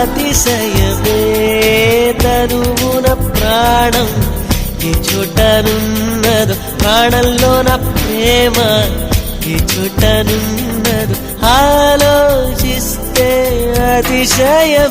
అతిశయమే తనువున ప్రాణం ఈ చోటనున్నదు ప్రాణంలో నా ప్రేమ ఈ చోటనున్నదు ఆలోచిస్తే అతిశయం